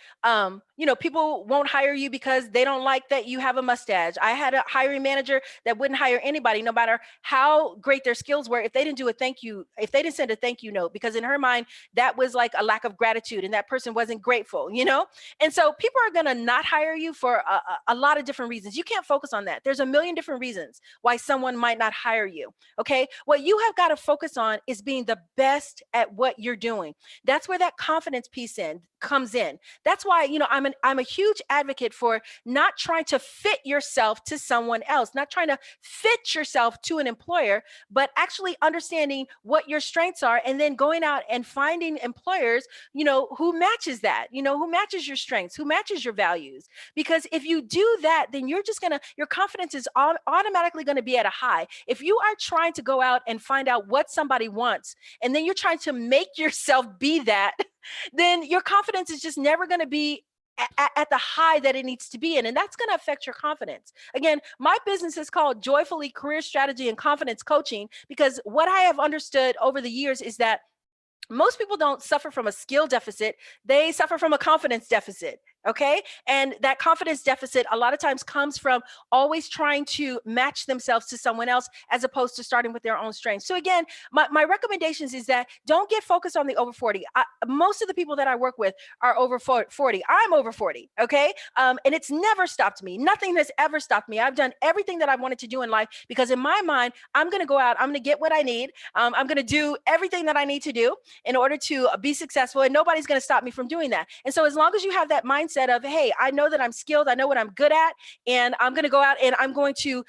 people won't hire you because they don't like that you have a mustache. I had a hiring manager that wouldn't hire anybody, no matter how great their skills were, if they didn't do a thank you, if they didn't send a thank you note, because in her mind, that was like a lack of gratitude and that person wasn't grateful, And so people are going to not hire you for a lot of different reasons. You can't focus on that. There's a million different reasons why someone might not hire you. Okay. What you have got to focus on is being the best at what you're doing. That's where that confidence piece comes in. That's why, I'm a huge advocate for not trying to fit yourself to someone else, not trying to fit yourself to an employer, but actually understanding what your strengths are and then going out and finding employers, who matches that, who matches your strengths, who matches your values. Because if you do that, then your confidence is automatically going to be at a high. If you are trying to go out and find out what somebody wants, and then you're trying to make yourself be that, then your confidence is just never going to be at the high that it needs to be in, and that's going to affect your confidence. Again, my business is called Joyfully Career Strategy and Confidence Coaching, because what I have understood over the years is that most people don't suffer from a skill deficit, they suffer from a confidence deficit. Okay. And that confidence deficit a lot of times comes from always trying to match themselves to someone else as opposed to starting with their own strengths. So, again, my recommendations is that don't get focused on the over 40. Most of the people that I work with are over 40. I'm over 40. Okay. And it's never stopped me. Nothing has ever stopped me. I've done everything that I wanted to do in life because, in my mind, I'm going to go out, I'm going to get what I need. I'm going to do everything that I need to do in order to be successful, and nobody's going to stop me from doing that. And so as long as you have that mindset of, hey, I know that I'm skilled, I know what I'm good at, and I'm going to go out and I'm going to,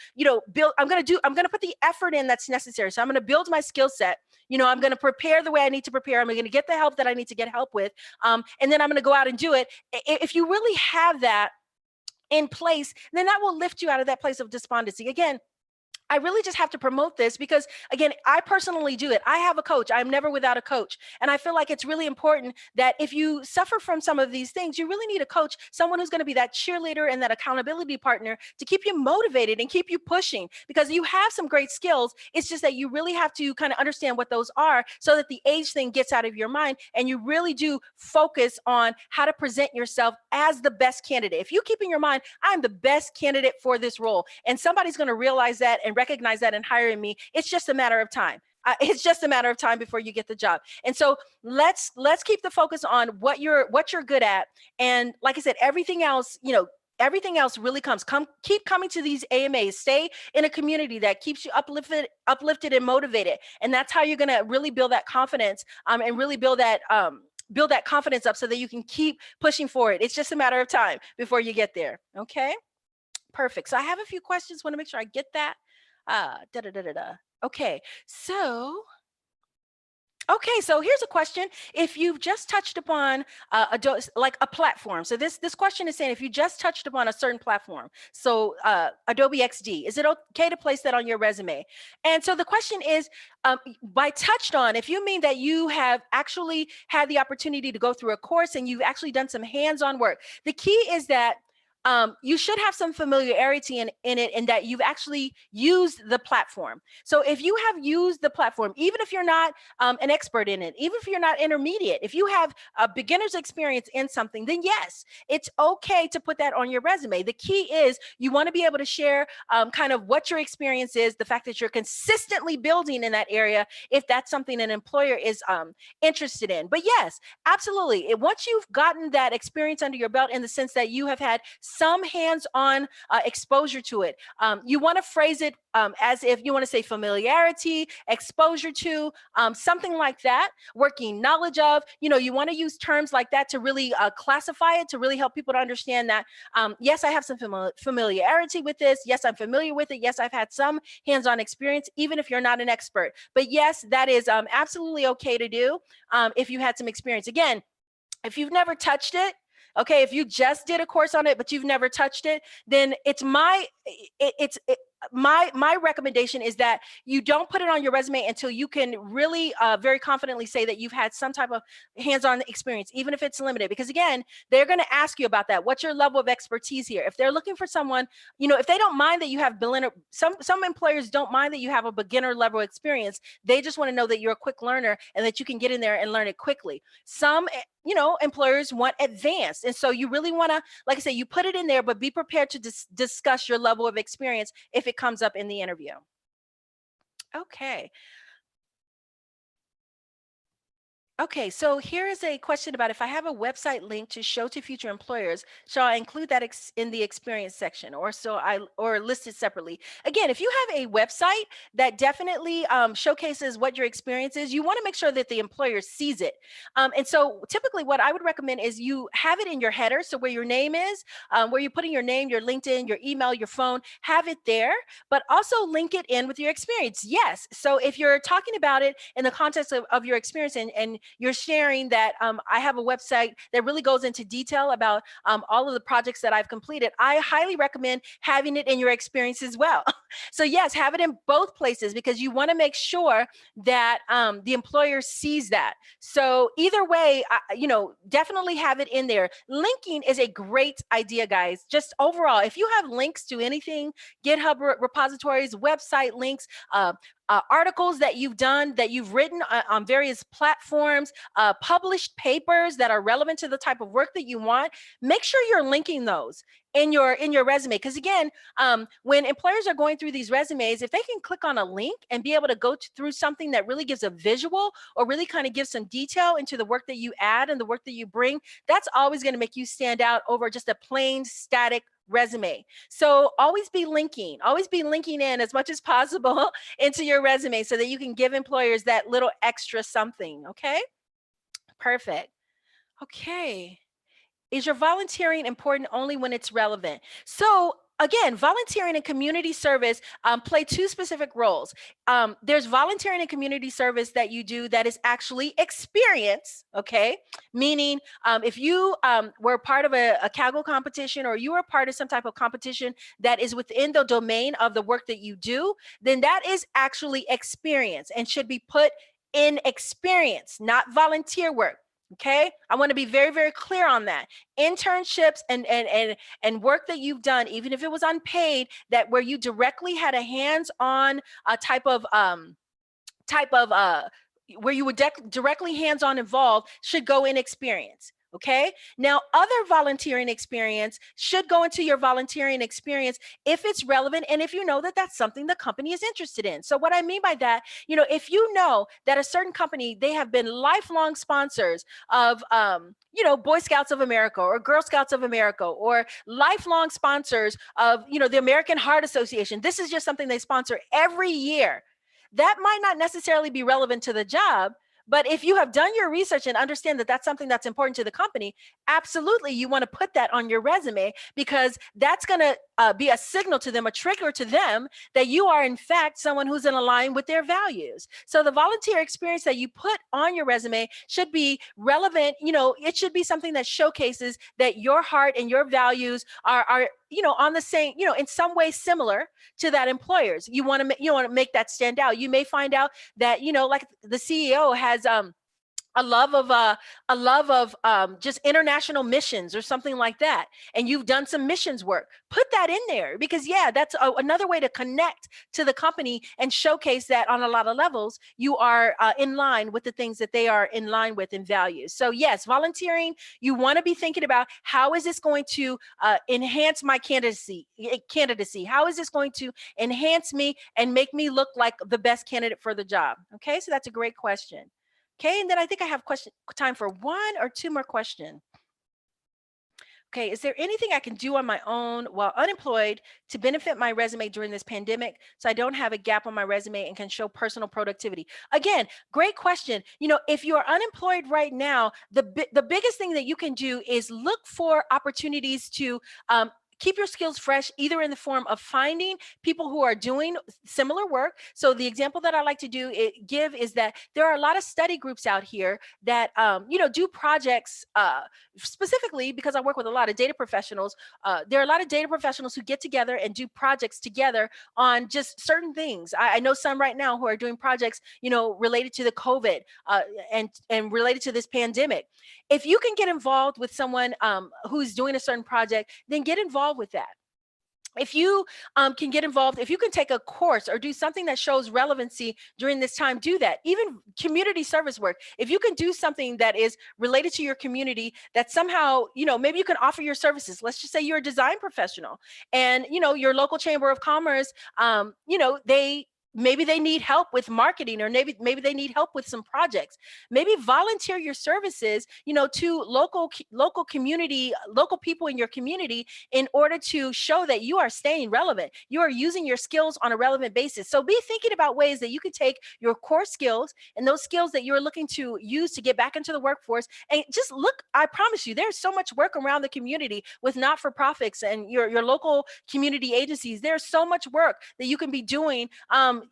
build, I'm going to put the effort in that's necessary. So I'm going to build my skill set. I'm going to prepare the way I need to prepare. I'm going to get the help that I need to get help with. And then I'm going to go out and do it. If you really have that in place, then that will lift you out of that place of despondency. Again, I really just have to promote this because, again, I personally do it. I have a coach. I'm never without a coach. And I feel like it's really important that if you suffer from some of these things, you really need a coach, someone who's going to be that cheerleader and that accountability partner to keep you motivated and keep you pushing, because you have some great skills. It's just that you really have to kind of understand what those are so that the age thing gets out of your mind and you really do focus on how to present yourself as the best candidate. If you keep in your mind, I'm the best candidate for this role, and somebody's going to realize that and recognize that and hiring me, it's just a matter of time. It's just a matter of time before you get the job. And so let's keep the focus on what you're good at. And like I said, everything else, really keep coming to these AMAs. Stay in a community that keeps you uplifted and motivated. And that's how you're going to really build that confidence, and really build that confidence up so that you can keep pushing forward. It's just a matter of time before you get there. Okay. Perfect. So I have a few questions. Want to make sure I get that. Da da da da da. Okay. So here's a question. If you've just touched upon like a platform, so this question is saying if you just touched upon a certain platform, so Adobe XD, is it okay to place that on your resume? And so the question is, by touched on, if you mean that you have actually had the opportunity to go through a course and you've actually done some hands-on work, the key is that you should have some familiarity in it, and that you've actually used the platform. So if you have used the platform, even if you're not an expert in it, even if you're not intermediate, if you have a beginner's experience in something, then yes, it's okay to put that on your resume. The key is you want to be able to share kind of what your experience is, the fact that you're consistently building in that area, if that's something an employer is interested in. But yes, absolutely. Once you've gotten that experience under your belt, in the sense that you have had some hands-on exposure to it, you want to phrase it as if you want to say familiarity, exposure to, something like that, working knowledge of, you want to use terms like that to really classify it, to really help people to understand that, yes, I have some familiarity with this. Yes, I'm familiar with it. Yes, I've had some hands-on experience, even if you're not an expert. But yes, that is absolutely okay to do if you had some experience. Again, if you've never touched it, okay, if you just did a course on it, but you've never touched it, then my recommendation is that you don't put it on your resume until you can really very confidently say that you've had some type of hands-on experience, even if it's limited. Because again, they're going to ask you about that. What's your level of expertise here? If they're looking for someone, if they don't mind that you have beginner, some employers don't mind that you have a beginner level experience. They just want to know that you're a quick learner and that you can get in there and learn it quickly. Some employers want advanced. And so you really want to, like I say, you put it in there, but be prepared to discuss your level of experience if it comes up in the interview. Okay. Okay, so here is a question about if I have a website link to show to future employers, shall I include that in the experience section, or list it separately? Again, if you have a website that definitely showcases what your experience is, you want to make sure that the employer sees it. And so typically what I would recommend is you have it in your header, so where your name is, where you're putting your name, your LinkedIn, your email, your phone, have it there, but also link it in with your experience. Yes, so if you're talking about it in the context of your experience, and you're sharing that I have a website that really goes into detail about all of the projects that I've completed. I highly recommend having it in your experience as well. So yes, have it in both places because you want to make sure that the employer sees that. So either way, definitely have it in there. Linking is a great idea, guys. Just overall, if you have links to anything, GitHub repositories, website links, articles that you've done, that you've written on various platforms, published papers that are relevant to the type of work that you want, make sure you're linking those in your resume. Because again, when employers are going through these resumes, if they can click on a link and be able to go through something that really gives a visual or really kind of gives some detail into the work that you add and the work that you bring, that's always going to make you stand out over just a plain static resume. So always be linking in as much as possible into your resume so that you can give employers that little extra something. Okay, perfect. Okay. Is your volunteering important only when it's relevant? So again, volunteering and community service play two specific roles. There's volunteering and community service that you do that is actually experience, okay? Meaning if you were part of a Kaggle competition or you were part of some type of competition that is within the domain of the work that you do, then that is actually experience and should be put in experience, not volunteer work. Okay, I want to be very, very clear on that. Internships and work that you've done, even if it was unpaid, that where you directly had a hands-on type of where you were directly hands-on involved, should go in experience. Okay, now other volunteering experience should go into your volunteering experience if it's relevant and if you know that that's something the company is interested in. So what I mean by that, if you know that a certain company, they have been lifelong sponsors of Boy Scouts of America or Girl Scouts of America, or lifelong sponsors of the American Heart Association. This is just something they sponsor every year. That might not necessarily be relevant to the job, but if you have done your research and understand that that's something that's important to the company, absolutely you want to put that on your resume, because that's going to be a signal to them, a trigger to them, that you are in fact someone who's in line with their values. So the volunteer experience that you put on your resume should be relevant. It should be something that showcases that your heart and your values are on the same, in some way similar to that employer's. You want to make that stand out. You may find out that like the CEO has a love of just international missions or something like that, and you've done some missions work. Put that in there, because that's another way to connect to the company and showcase that on a lot of levels you are in line with the things that they are in line with in values. So yes, volunteering, you want to be thinking about, how is this going to enhance my candidacy? How is this going to enhance me and make me look like the best candidate for the job? Okay, so that's a great question. Okay, and then I think I have time for one or two more questions. Okay, is there anything I can do on my own while unemployed to benefit my resume during this pandemic so I don't have a gap on my resume and can show personal productivity? Again, great question. If you are unemployed right now, the biggest thing that you can do is look for opportunities to keep your skills fresh, either in the form of finding people who are doing similar work. So the example that I like to give is that there are a lot of study groups out here that do projects specifically because I work with a lot of data professionals. There are a lot of data professionals who get together and do projects together on just certain things. I know some right now who are doing projects related to the COVID and related to this pandemic. If you can get involved with someone who's doing a certain project, then get involved with that. If you can get involved, if you can take a course or do something that shows relevancy during this time, do that. Even community service work. If you can do something that is related to your community, that somehow, maybe you can offer your services. Let's just say you're a design professional and, your local chamber of commerce, maybe they need help with marketing, or maybe they need help with some projects. Maybe volunteer your services, to local community, local people in your community, in order to show that you are staying relevant. You are using your skills on a relevant basis. So be thinking about ways that you can take your core skills and those skills that you're looking to use to get back into the workforce, and just look. I promise you, there's so much work around the community with not-for-profits and your local community agencies. There's so much work that you can be doing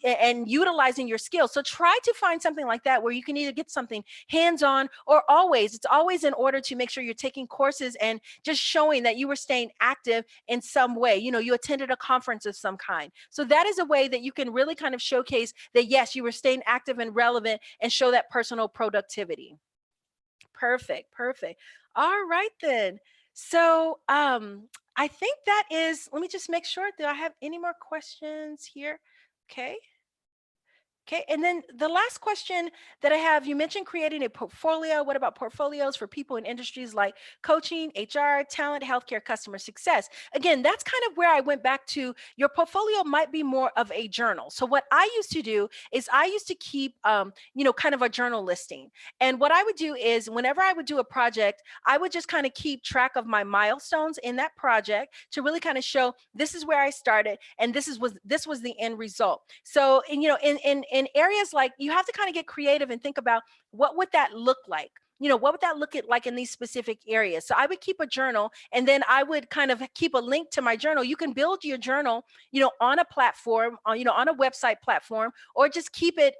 and utilizing your skills. So try to find something like that where you can either get something hands-on, or it's always in order to make sure you're taking courses and just showing that you were staying active in some way. You attended a conference of some kind. So that is a way that you can really kind of showcase that, yes, you were staying active and relevant, and show that personal productivity. Perfect, perfect. All right then. So I think that is, let me just make sure, do I have any more questions here? Okay. Okay, and then the last question that I have, you mentioned creating a portfolio. What about portfolios for people in industries like coaching, HR, talent, healthcare, customer success? Again, that's kind of where I went back to. Your portfolio might be more of a journal. So what I used to do is I used to keep, kind of a journal listing. And what I would do is whenever I would do a project, I would just kind of keep track of my milestones in that project to really kind of show this is where I started and this was the end result. So, and, in areas like, you have to kind of get creative and think about what would that look like. What would that look like in these specific areas? So I would keep a journal, and then I would kind of keep a link to my journal. You can build your journal, on a platform, on a website platform, or just keep it,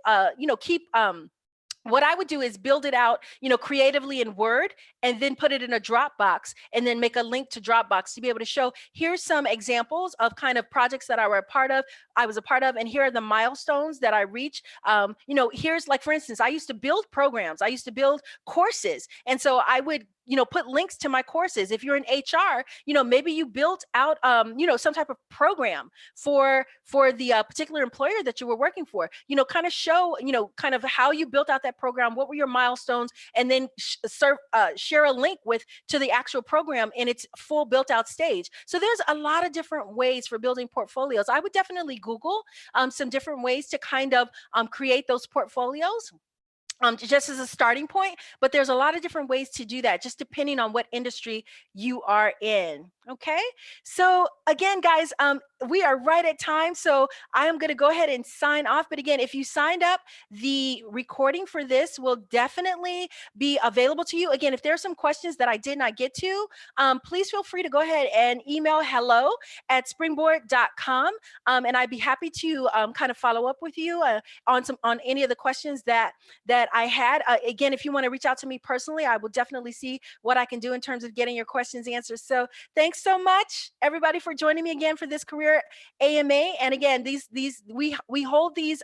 what I would do is build it out, creatively in Word, and then put it in a Dropbox, and then make a link to Dropbox to be able to show, here's some examples of kind of projects that I was a part of, and here are the milestones that I reached. Here's, like, for instance, I used to build programs, I used to build courses. And so I would, put links to my courses. If you're in HR, maybe you built out, some type of program for the particular employer that you were working for, kind of show, kind of how you built out that program, what were your milestones, and then share a link to the actual program in its full built out stage. So there's a lot of different ways for building portfolios. I would definitely Google some different ways to kind of create those portfolios, just as a starting point. But there's a lot of different ways to do that, just depending on what industry you are in. Okay. So again, guys, we are right at time. So I am going to go ahead and sign off. But again, if you signed up, the recording for this will definitely be available to you. Again, if there are some questions that I did not get to, please feel free to go ahead and email hello@springboard.com. And I'd be happy to kind of follow up with you on any of the questions that I had. Again, if you want to reach out to me personally, I will definitely see what I can do in terms of getting your questions answered. So thanks so much, everybody, for joining me again for this career AMA. And again, we hold these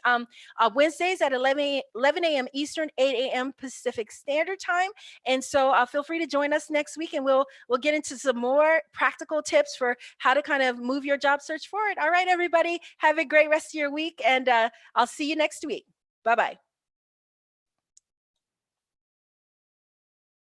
Wednesdays at 11 a.m. Eastern, 8 a.m. Pacific Standard Time. And so feel free to join us next week, and we'll get into some more practical tips for how to kind of move your job search forward. All right, everybody, have a great rest of your week, and I'll see you next week. Bye-bye.